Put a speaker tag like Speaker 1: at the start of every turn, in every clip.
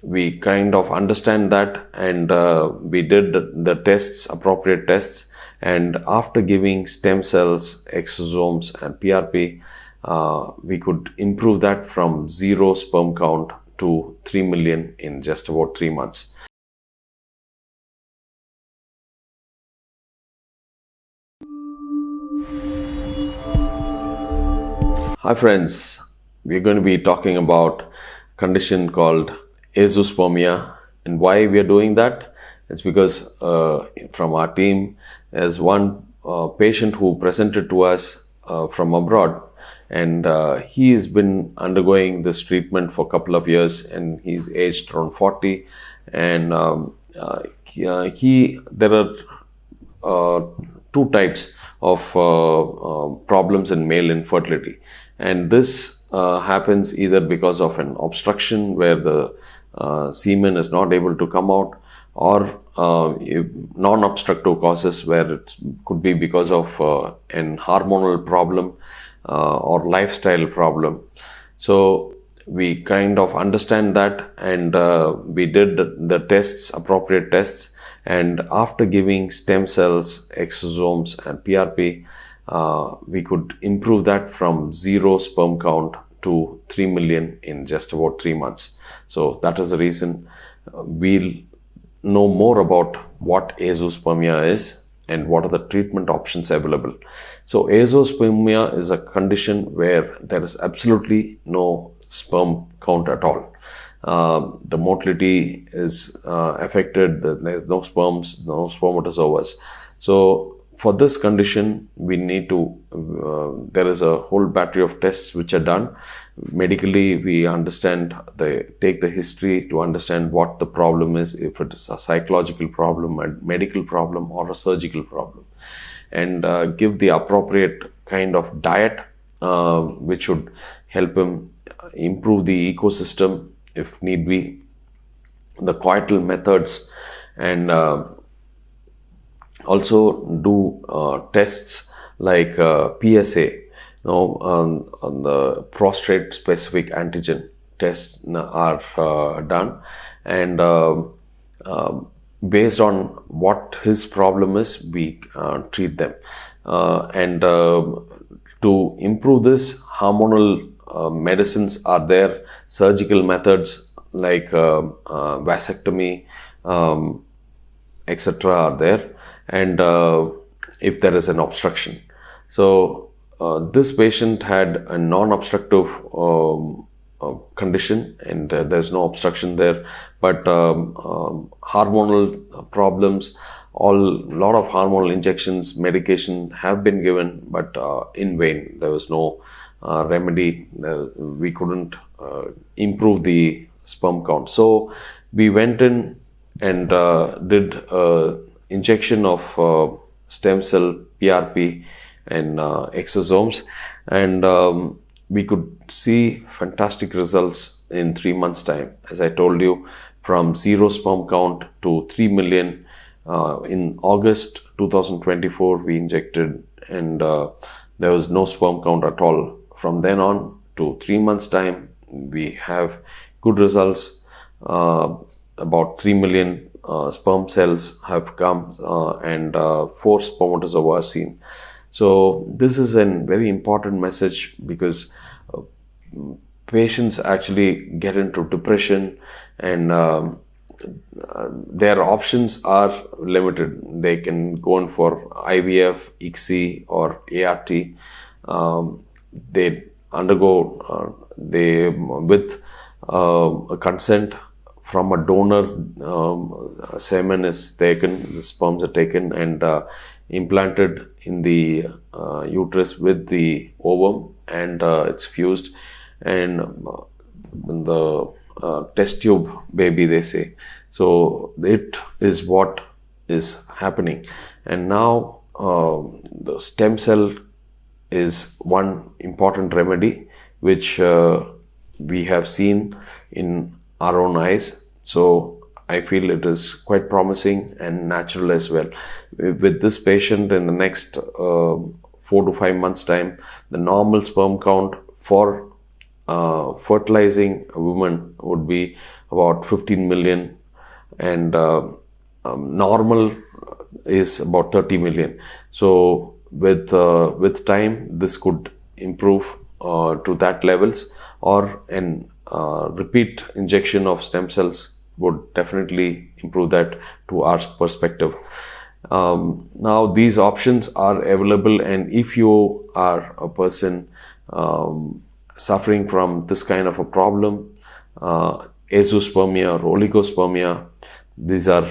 Speaker 1: we kind of understand that, and we did the tests, appropriate tests, and after giving stem cells, exosomes and PRP, we could improve that from 0 sperm count to 3 million in just about 3 months. Hi friends, we're going to be talking about a condition called Azoospermia, and why we are doing that. It's because from our team, there's one patient who presented to us from abroad, and he has been undergoing this treatment for a couple of years, and he's aged around 40, and there are two types of problems in male infertility, and this happens either because of an obstruction where the semen is not able to come out, or non-obstructive causes where it could be because of an hormonal problem or lifestyle problem. So we kind of understand that, and we did the tests, appropriate tests, and after giving stem cells, exosomes and PRP, we could improve that from 0 sperm count to 3 million in just about 3 months. So that is the reason we'll know more about what azoospermia is and what are the treatment options available. So azoospermia is a condition where there is absolutely no sperm count at all. The motility is affected, there's no sperms, no spermatozoas. So for this condition, we need to, there is a whole battery of tests which are done. Medically, we understand, take the history to understand what the problem is, if it is a psychological problem, a medical problem, or a surgical problem, and give the appropriate kind of diet which should help him improve the ecosystem if need be, the coital methods, and also do tests like PSA, on the prostate specific antigen tests are done, and based on what his problem is, we treat them, and to improve this, hormonal medicines are there, surgical methods like vasectomy, etc. are there, and if there is an obstruction. So this patient had a non-obstructive condition, and there's no obstruction there, but hormonal problems, lot of hormonal injections, medication have been given, but in vain. There was no remedy. We couldn't improve the sperm count. So we went in and did injection of stem cell, PRP and exosomes, and we could see fantastic results in 3 months time. As I told you, from 0 sperm count to 3 million. In August 2024 we injected, and there was no sperm count at all. From then on to 3 months time, we have good results. About 3 million sperm cells have come, and 4 spermatozoa are seen. So this is a very important message, because patients actually get into depression, and their options are limited. They can go in for IVF, ICSI or ART. They undergo, with a consent from a donor, semen is taken, the sperms are taken and implanted in the uterus with the ovum, and it's fused, and the test tube baby, they say. So it is what is happening. And now the stem cell is one important remedy which we have seen in our own eyes. So I feel it is quite promising and natural as well. With this patient, in the next 4 to 5 months time, the normal sperm count for fertilizing a woman would be about 15 million, and normal is about 30 million. So with time, this could improve to that levels, or an repeat injection of stem cells would definitely improve that to our perspective. Now these options are available, and if you are a person suffering from this kind of a problem, azoospermia or oligospermia, these are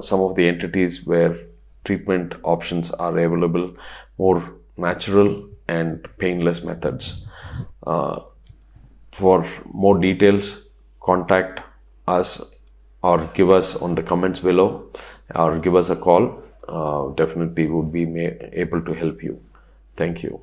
Speaker 1: some of the entities where treatment options are available, more natural and painless methods. For more details, contact us or give us on the comments below, or give us a call. Definitely would be able to help you. Thank you.